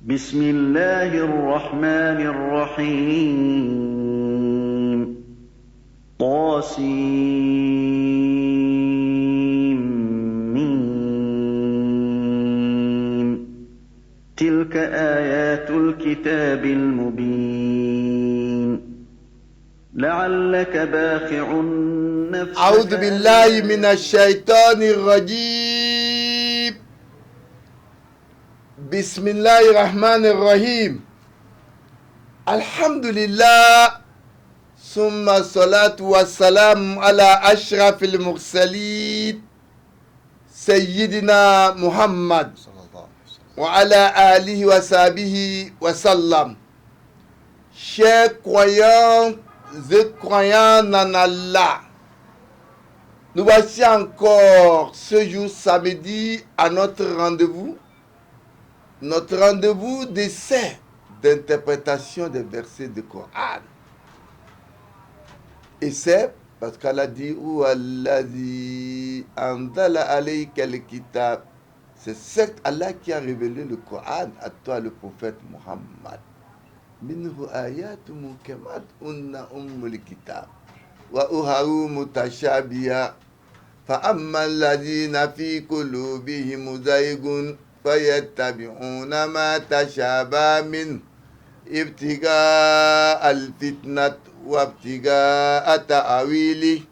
بسم الله الرحمن الرحيم طاسيم تلك آيات الكتاب المبين لعلك باخع نفسك أعوذ بالله من الشيطان الرجيم بسم الله الرحمن الرحيم الحمد لله ثم الصلاة والسلام على أشرف المرسلين سيدنا محمد وعلى آله وصحبه وسلم. Chers croyants et croyants en Allah, nous voici encore ce jour samedi à notre rendez-vous d'essai d'interprétation des versets du Coran. Et c'est parce qu'Allah dit ou Alladhi anzala alayka al-kitab. C'est certes Allah qui a révélé le Coran à toi, le prophète Muhammad. Minhu ayatu muhkamat unna ummul kitab wa uharu mutashabiha fa amma alladhina fi qulubihim zaygun fayattabi'una ma tashabaha min ibtiga al-fitnat wa ibtiga ta'wili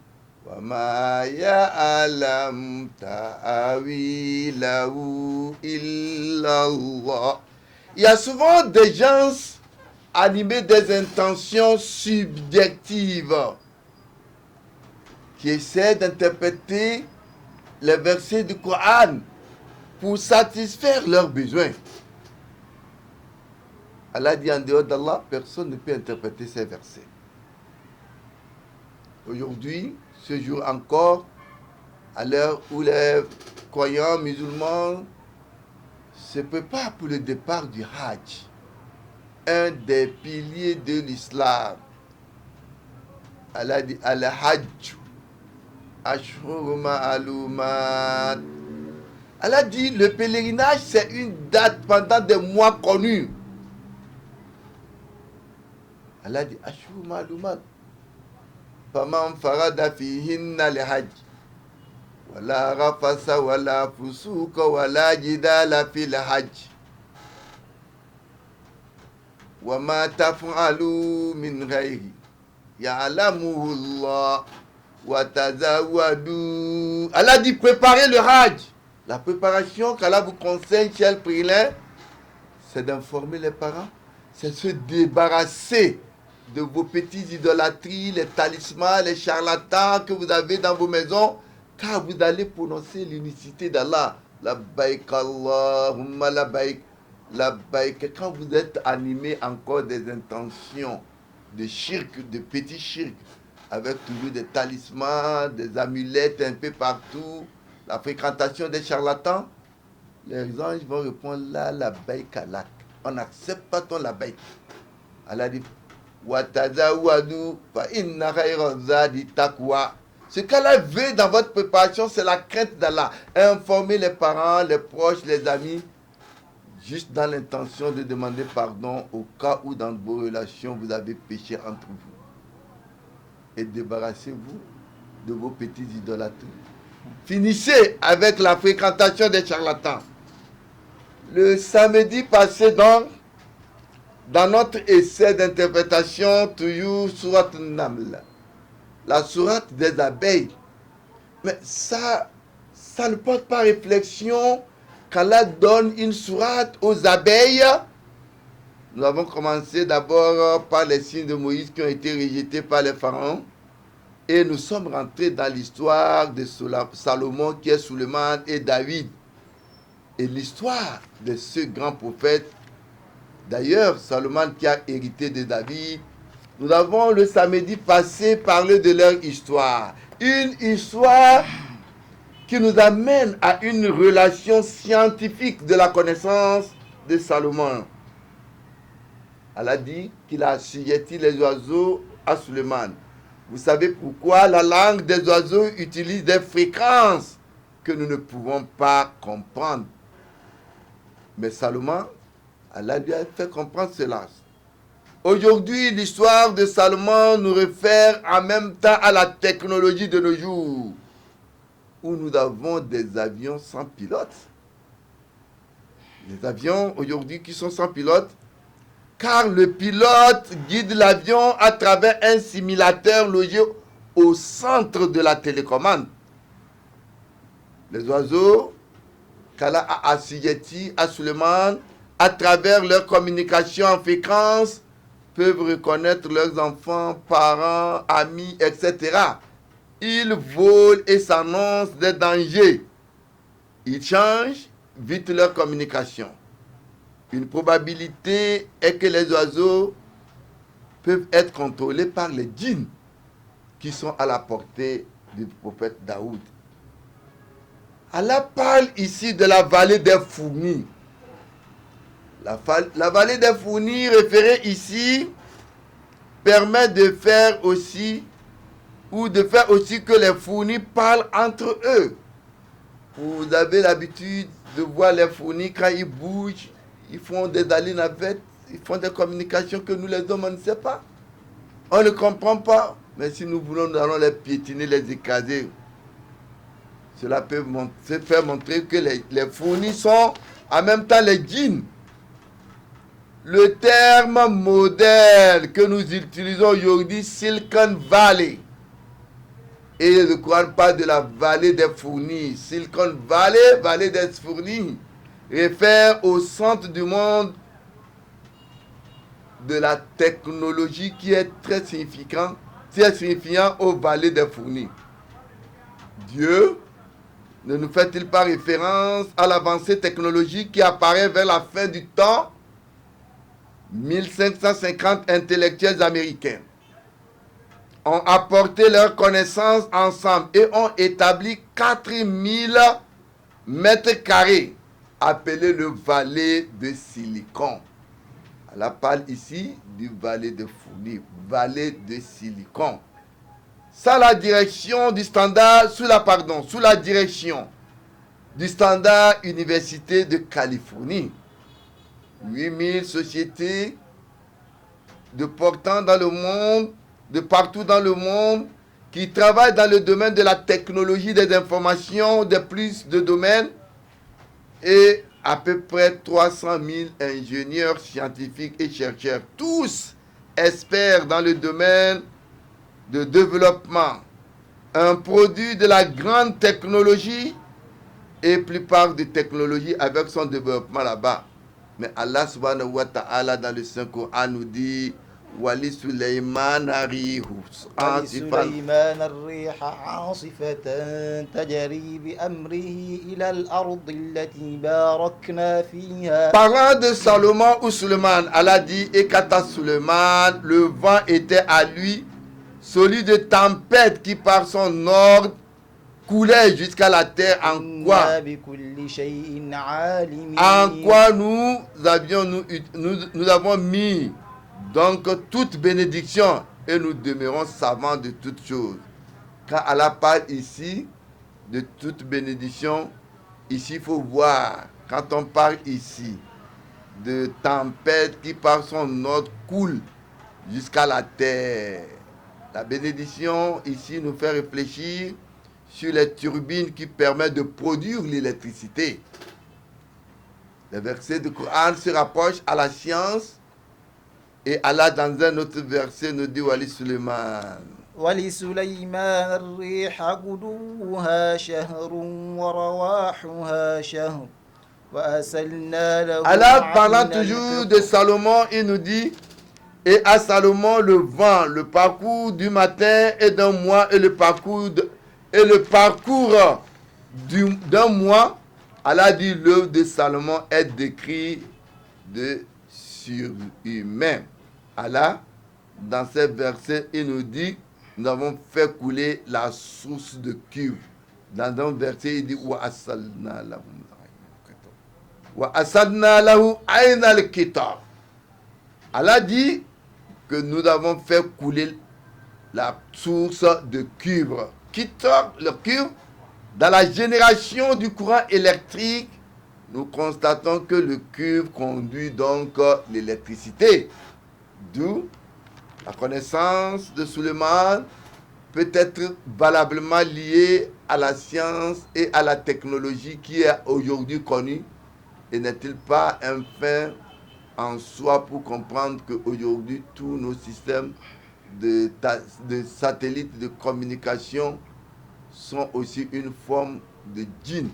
wa ma ya'lam ta'wilahu illa Allah. Il y a souvent des gens animés des intentions subjectives qui essaient d'interpréter les versets du Coran pour satisfaire leurs besoins. Allah dit en dehors d'Allah, personne ne peut interpréter ces versets. Aujourd'hui, ce jour encore, à l'heure où les croyants musulmans se préparent pour le départ du Hajj, un des piliers de l'islam. Allah dit Al-Hajj Ashhur Ma'lumat. Allah dit le pèlerinage c'est une date pendant des mois connus. Allah dit Ashhur Ma'lumat. Faman farada fihinna al-hajj wala rafasa wala fusuka wala jidala fil hajj. وَمَا تَفْعَلُوا مِنْ غَيْرِ يَعْلَمُهُ اللَّهُ وَتَزَوَّدُوا. Allah dit préparez le Hajj. La préparation qu'Allah vous conseille, chers pèlerins, c'est d'informer les parents, c'est se débarrasser de vos petites idolâtries, les talismans, les charlatans que vous avez dans vos maisons, car vous allez prononcer l'unicité d'Allah. Labbaik Allahumma labbaik. Quand vous êtes animé encore des intentions de shirk, de petits shirk, avec toujours des talismans, des amulettes un peu partout, la fréquentation des charlatans, les anges vont répondre là, la baïk alak. On n'accepte pas ton la baïk. Allah dit Watazawadu fa inna khayra zadi taqwa. Ce qu'Allah veut dans votre préparation, c'est la crainte d'Allah. Informer les parents, les proches, les amis, juste dans l'intention de demander pardon au cas où dans vos relations vous avez péché entre vous. Et débarrassez-vous de vos petites idolâtries. Finissez avec la fréquentation des charlatans. Le samedi passé donc, dans notre essai d'interprétation, toujours Surat Naml, la sourate des abeilles. Mais ça ne porte pas réflexion qu'Allah donne une sourate aux abeilles. Nous avons commencé d'abord par les signes de Moïse qui ont été rejetés par les pharaons. Et nous sommes rentrés dans l'histoire de Salomon qui est Suleiman et David. Et l'histoire de ce grand prophète. D'ailleurs, Salomon qui a hérité de David. Nous avons le samedi passé parlé de leur histoire. Une histoire qui nous amène à une relation scientifique de la connaissance de Salomon. Allah dit qu'il a assujetti les oiseaux à Suleiman. Vous savez pourquoi la langue des oiseaux utilise des fréquences que nous ne pouvons pas comprendre. Mais Salomon Allah lui a fait comprendre cela. Aujourd'hui, l'histoire de Salomon nous réfère en même temps à la technologie de nos jours, où nous avons des avions sans pilote. Les avions aujourd'hui qui sont sans pilote, car le pilote guide l'avion à travers un simulateur logé au centre de la télécommande. Les oiseaux qu'Allah a assujettis à Suleiman, à travers leur communication en fréquence, peuvent reconnaître leurs enfants, parents, amis, etc. Ils volent et s'annoncent des dangers. Ils changent vite leur communication. Une probabilité est que les oiseaux peuvent être contrôlés par les djinns qui sont à la portée du prophète Daoud. Allah parle ici de la vallée des fourmis. La vallée des fourmis référée ici permet de faire aussi que les fourmis parlent entre eux. Vous avez l'habitude de voir les fourmis quand ils bougent, ils font des dalinavettes, ils font des communications que nous les hommes on ne sait pas. On ne comprend pas. Mais si nous voulons, nous allons les piétiner, les écraser. Cela peut faire montrer que les fourmis sont en même temps les djinns. Le terme moderne que nous utilisons aujourd'hui, Silicon Valley. Et le Coran parle de la vallée des fourmis. Silicon Valley, vallée des fourmis, réfère au centre du monde de la technologie qui est très signifiant aux vallées des fourmis. Dieu ne nous fait-il pas référence à l'avancée technologique qui apparaît vers la fin du temps? 1550 intellectuels américains ont apporté leurs connaissances ensemble et ont établi 4000 mètres carrés, appelé le vallée de Silicon. Allah parle ici du vallée de fourmis, vallée de Silicon. Sous la direction du standard Université de Californie. 8000 sociétés de partout dans le monde, qui travaillent dans le domaine de la technologie des informations, de plus de domaines, et à peu près 300 000 ingénieurs scientifiques et chercheurs, tous experts dans le domaine de développement, un produit de la grande technologie et plupart des technologies avec son développement là-bas. Mais Allah subhanahu wa ta'ala dans le Saint-Coran nous dit Wali Sulaiman Arihus ولسليمان الريح عاصفة تجري بأمره إلى الأرض التي باركنا فيها. Parlant de Salomon ou Suleiman, Allah dit et quant à Suleiman, le vent était à lui, celui de tempête qui par son ordre coulait jusqu'à la terre. En quoi nous avons mis donc toute bénédiction et nous demeurons savants de toutes choses. Quand Allah parle ici de toute bénédiction, ici il faut voir, quand on parle ici de tempête qui par son ordre coule jusqu'à la terre, la bénédiction ici nous fait réfléchir sur les turbines qui permettent de produire l'électricité. Les versets du Coran se rapprochent à la science et Allah dans un autre verset nous dit Wali Suleiman. ولسليمان الريح غدوها شهر ورواحها شهر وأسلنا له. Allah parlant toujours de Salomon, il nous dit et à Salomon le vent, le parcours du matin et d'un mois et le parcours d'un mois. Allah dit l'œuvre de Salomon est décrit de surhumain. Allah, dans ces versets, il nous dit nous avons fait couler la source de cuve. Dans un verset, il dit wa asadna lahu ayna al-kitab. Allah dit que nous avons fait couler la source de cuivre. Le cuivre, dans la génération du courant électrique, nous constatons que le cuivre conduit donc l'électricité. D'où la connaissance de Suleiman peut être valablement liée à la science et à la technologie qui est aujourd'hui connue. Et n'est-il pas un fait en soi pour comprendre qu'aujourd'hui, tous nos systèmes de satellites de communication sont aussi une forme de djinn.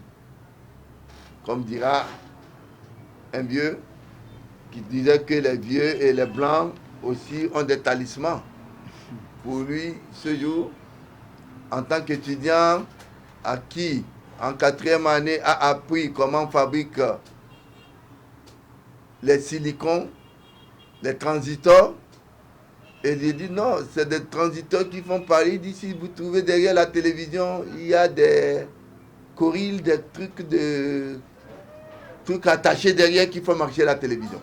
Comme dira un vieux qui disait que les vieux et les blancs aussi ont des talismans. Pour lui, ce jour, en tant qu'étudiant à qui, en 4e année, a appris comment on fabrique les silicons, les transistors, et il dit non, c'est des transistors qui font parler d'ici. Vous trouvez derrière la télévision, il y a des corilles, des trucs attachés derrière qui font marcher la télévision.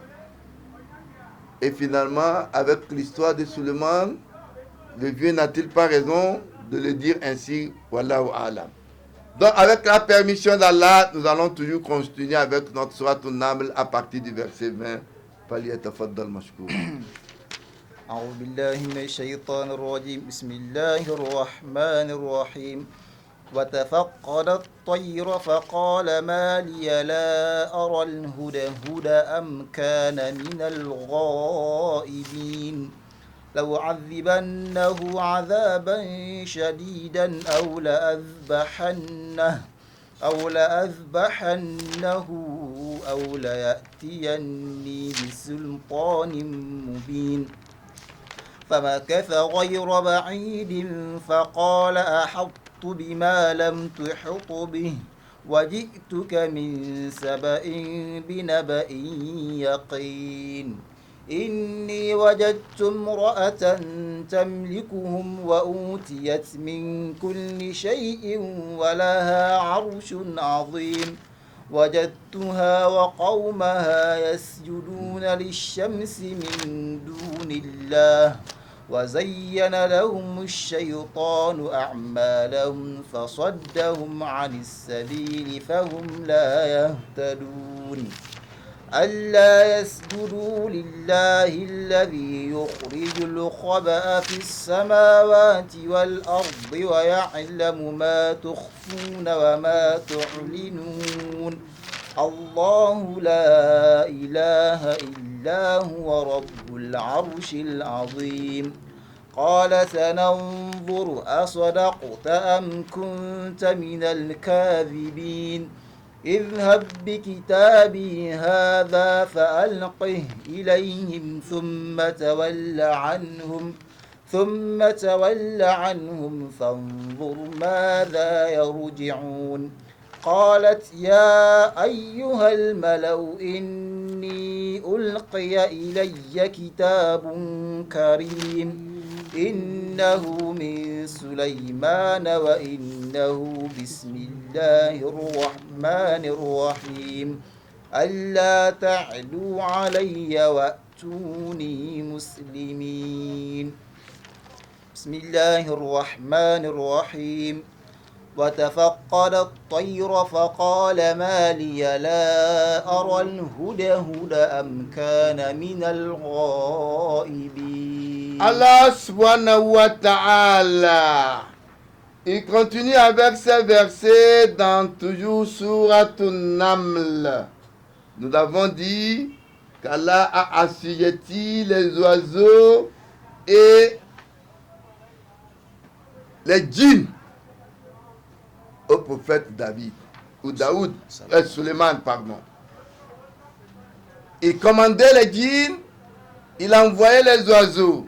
Et finalement, avec l'histoire de Suleiman, le vieux n'a-t-il pas raison de le dire ainsi? Wallahu a'lam. Donc, avec la permission d'Allah, nous allons toujours continuer avec notre Surat An-Naml à partir du verset 20. فليتفضل مشكورا. أعوذ بالله من الشيطان الرجيم بسم الله الرحمن الرحيم وتفقد الطير فقال ما لي لا أرى الهدهد أم كان من الغائبين لأعذبنه عذابا شديدا أو لأذبحنه أو ليأتيني بسلطان مبين فمكث غير بعيد فقال أحطت بما لم تحط به وجئتك من سبأ بنبأ يقين إني وجدت امرأة تملكهم وأوتيت من كل شيء ولها عرش عظيم وجدتها وقومها يسجدون للشمس من دون الله وزين لهم الشيطان أعمالهم فصدهم عن السبيل فهم لا يهتدون ألا يسجدوا لله الذي يخرج الخبأ في السماوات والأرض ويعلم ما تخفون وما تعلنون الله لا إله إلا هو رب العرش العظيم قال سننظر أصدقت أم كنت من الكاذبين اذهب بكتابي هذا فألقه إليهم ثم تول عنهم فانظر ماذا يرجعون قالت يا أيها الملأ إني ألقي إلي كتاب كريم إنه من سليمان وإنه بسم الله الرحمن الرحيم ألا تعلوا علي وأتوني مسلمين بسم الله الرحمن الرحيم وتفقد الطير فقال ما لي لا أرى الهدهد أم كان من الغائبين. Allah subhanahu wa ta'ala, il continue avec ces versets dans toujours Surat An-Naml. Nous avons dit qu'Allah a assujetti les oiseaux et les djinns au prophète David, ou Daoud, Suleiman, pardon. Il commandait les djinns, il envoyait les oiseaux.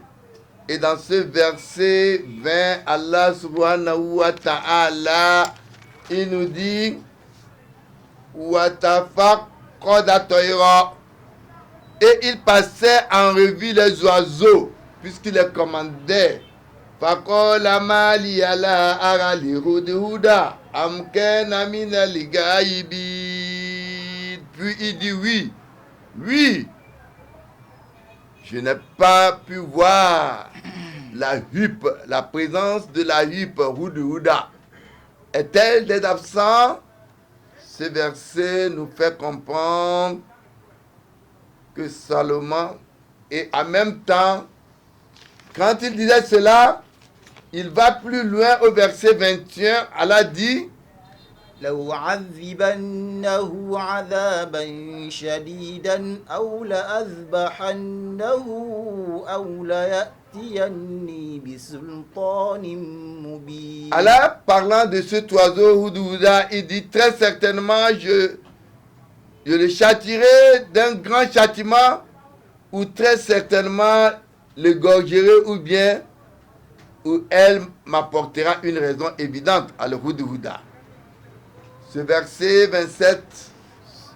Et dans ce verset 20, Allah subhanahu wa ta'ala, il nous dit et il passait en revue les oiseaux, puisqu'il les commandait. Faqala ma liya la ara al-hudhuda am kana min al-ghaibin. Puis il dit oui, je n'ai pas pu voir la huppe, la présence de la huppe hudhuda. Est-elle des absents? ce verset nous fait comprendre que Salomon, et en même temps, quand il disait cela, il va plus loin au verset 21. Allah dit, لأعذبنه عذابا شديدا أو لأذبحنه أو ليأتيني بسلطان مبين. Allah, parlant de cet oiseau Hudouda, il dit très certainement, je le châtierai d'un grand châtiment, ou très certainement le gorgerai, ou bien où elle m'apportera une raison évidente à le Hudouda. Ce verset 27,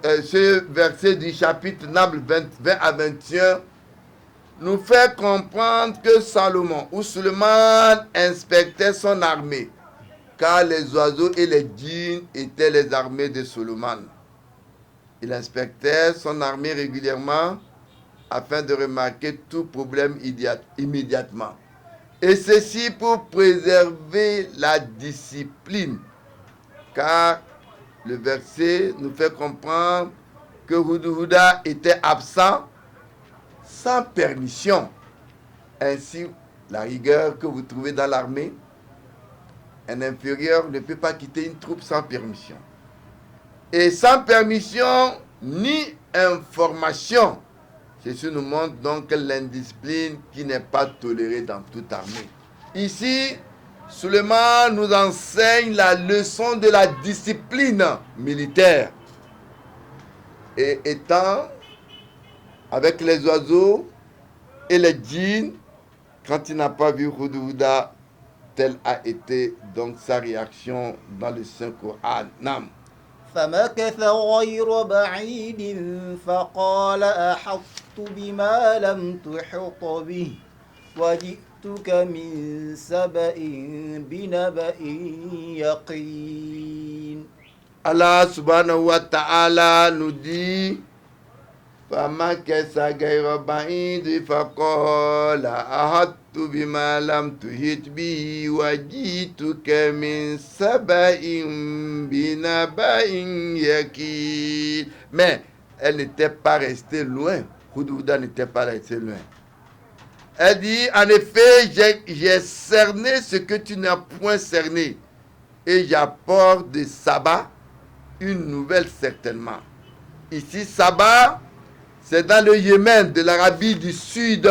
ce verset du chapitre Naml 20 à 21 nous fait comprendre que Salomon ou Suleiman inspectait son armée, car les oiseaux et les djinns étaient les armées de Solomon. Il inspectait son armée régulièrement afin de remarquer tout problème immédiatement. Et ceci pour préserver la discipline, car le verset nous fait comprendre que Hudouda était absent sans permission. Ainsi, la rigueur que vous trouvez dans l'armée, un inférieur ne peut pas quitter une troupe sans permission. Et sans permission ni information. Ceci nous montre donc l'indiscipline qui n'est pas tolérée dans toute armée. Ici, Suleiman nous enseigne la leçon de la discipline militaire. Et étant avec les oiseaux et les djinns, quand il n'a pas vu Hudouda, telle a été donc sa réaction dans le Saint-Coran. Nam. فمكث غير بعيد فقال أحطت بما لم تحط به وجئتك من سبأ بنبأ يقين. Allah subhanahu wa ta'ala nous dit فمكث غير بعيد فقال أحطت بما لم تحط به وجئتك من سبأ بنبأ يقين. Mais elle n'était pas restée loin. Hudouda n'était pas restée loin. Elle dit, en effet, j'ai cerné ce que tu n'as point cerné, et j'apporte de Saba une nouvelle certainement. Ici, Saba, c'est dans le Yémen, de l'Arabie du Sud.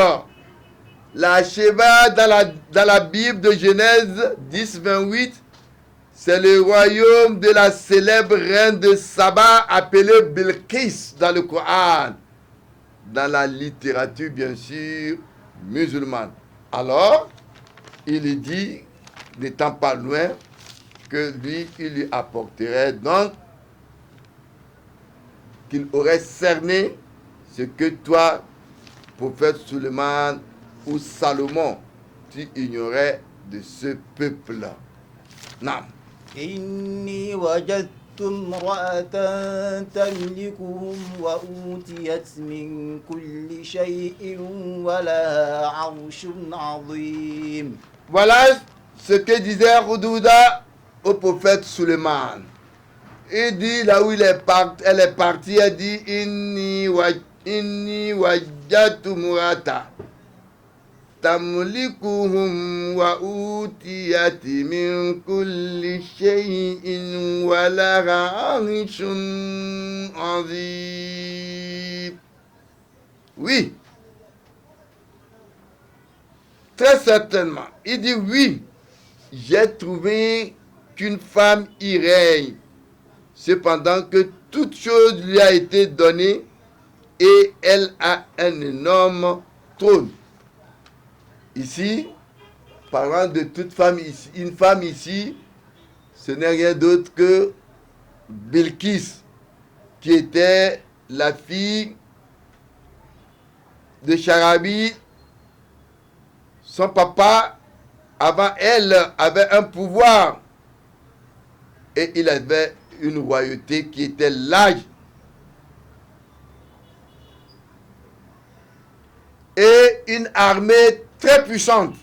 La Sheba, dans la Bible de Genèse 10, 28, c'est le royaume de la célèbre reine de Saba, appelée Bilqis dans le Coran, dans la littérature, bien sûr, musulmane. Alors, il dit, n'étant pas loin, que lui, il lui apporterait donc, qu'il aurait cerné ce que toi, prophète Suleiman ou Salomon, tu ignorais de ce peuple-là. Non. إني وجدت امرأة تملكهم وأوتيت من كل شيء ولها عرش عظيم. Voilà ce que disait Hudouda au prophète Suleiman. Il dit, là où elle est partie, elle dit, Inni wajjatu murata tamlikuhum wa utiyati min kulli shay'in wa laha arshun azim. Oui, très certainement. Il dit, oui, j'ai trouvé qu'une femme y règne, cependant que toute chose lui a été donnée et elle a un énorme trône. Ici, parlant de toute femme ici, une femme ici, ce n'est rien d'autre que Bilqis, qui était la fille de Charabi. Son papa, avant elle, avait un pouvoir et il avait une royauté qui était large. Et une armée très puissante.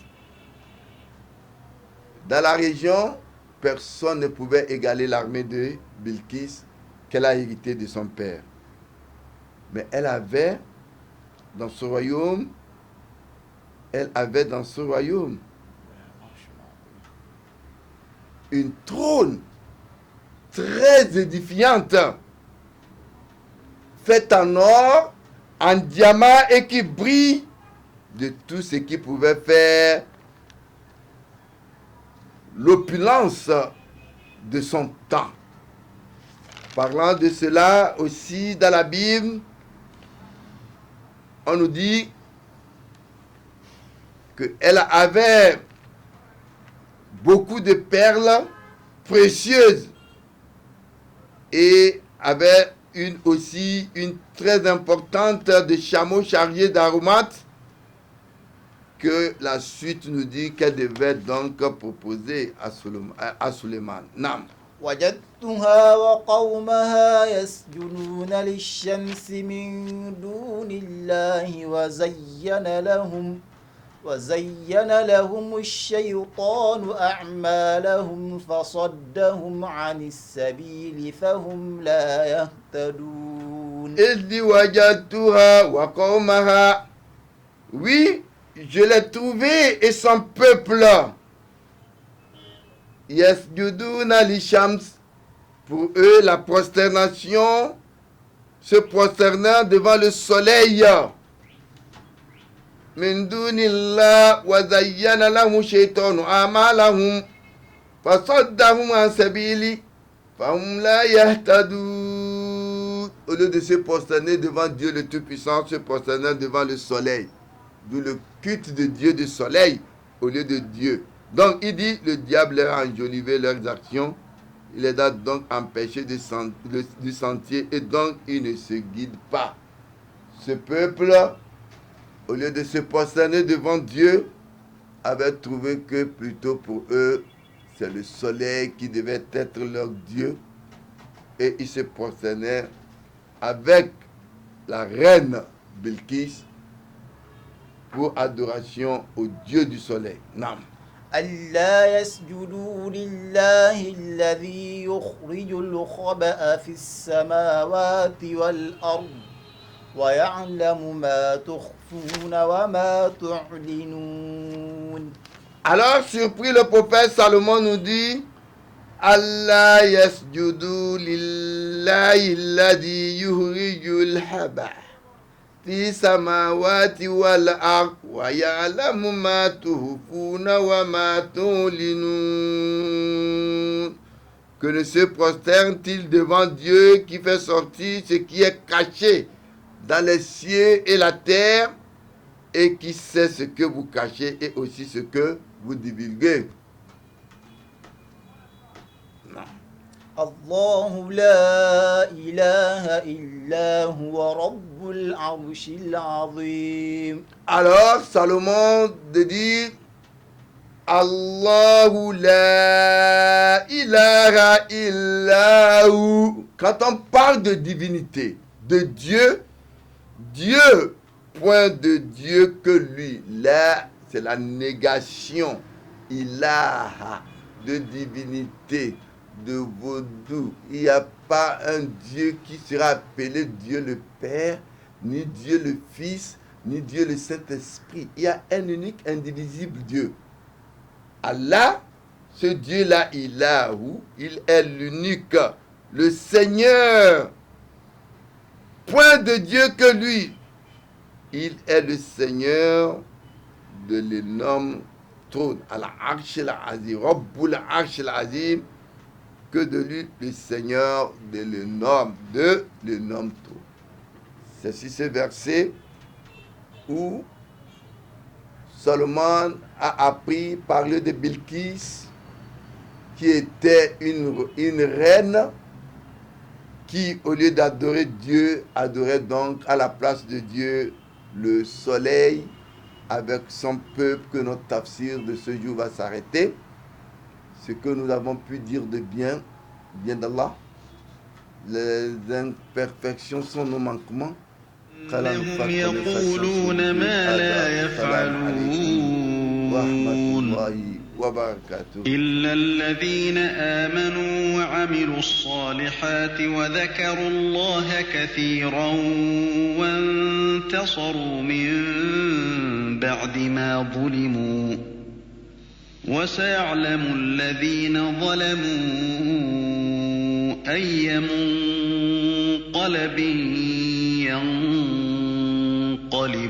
Dans la région, personne ne pouvait égaler l'armée de Bilqis, qu'elle a hérité de son père. Mais elle avait dans ce royaume, une trône très édifiante, faite en or, en diamant et qui brille de tout ce qui pouvait faire l'opulence de son temps. Parlant de cela aussi dans la Bible, on nous dit qu'elle avait beaucoup de perles précieuses et avait aussi une très importante de chameaux chargés d'aromates que la suite nous dit qu'elle devait donc proposer à Suleiman. Nam. وجدتها وقومها يسجدون للشمس من دون الله وزين لهم الشيطان أعمالهم فصدهم عن السبيل فهم لا يهتدون. Il dit wajadtuha wa qawmaha. Oui, je l'ai trouvé et son peuple. Yasjuduna lishams. Pour eux, la prosternation, se prosternant devant le soleil. Min dunillah wa zayyana lahum shaytanu a'malahum fasaddahum an sabili fahum la yahtadun. Au lieu de se prosterner devant Dieu le Tout-Puissant, se prosterner devant le soleil. D'où le culte de Dieu du soleil au lieu de Dieu. Donc il dit, le diable leur a enjolivé leurs actions. Il les a donc empêchés du sentier et donc ils ne se guident pas. Ce peuple, au lieu de se prosterner devant Dieu, avait trouvé que plutôt pour eux, c'est le soleil qui devait être leur Dieu. Et ils se prosternaient avec la reine Bilqis pour adoration au Dieu du soleil. Nam. ألا يسجدوا لله الذي يخرج الخبأ في السماوات والأرض ويعلم ما تخفون وما تعلنون. Alors, surpris, le prophète Salomon nous dit Allah yasjudu lillahi alladhi yuhrijul haba fi samawati wal ard wa ya'lamu ma tuhfuna wa ma tulinun. Que ne se prosterne-t-il devant Dieu qui fait sortir ce qui est caché dans les cieux et la terre et qui sait ce que vous cachez et aussi ce que vous divulguez. الله لا إله إلا هو رب العرش العظيم. Alors Salomon de dire Allahu la ilaha illahu. Quand on parle de divinité, de Dieu, Dieu, point de Dieu que lui. Là, c'est la négation. Ilaha, de divinité, de vaudou. Il n'y a pas un Dieu qui sera appelé Dieu le Père, ni Dieu le Fils, ni Dieu le Saint-Esprit. Il y a un unique, indivisible Dieu. Allah, ce Dieu-là, il est l'unique, le Seigneur. Point de Dieu que lui. Il est le Seigneur de l'énorme trône. Al-Arsh al-Azim, Rabbul Arsh al-Azim, que de lui le Seigneur de l'énorme trône. C'est sur ce verset où Salomon a appris parler de Bilqis, qui était une reine qui, au lieu d'adorer Dieu, adorait donc à la place de Dieu le soleil avec son peuple, que notre tafsir de ce jour va s'arrêter. Ce que nous avons pu dire de bien d'Allah. Les imperfections sont nos manquements. إنهم يقولون ما لا يفعلون وبركاته. إلا الذين آمنوا وعملوا الصالحات وذكروا الله كثيرا وانتصروا من بعد ما ظلموا وسيعلم الذين ظلموا أي منقلب ينقلبون.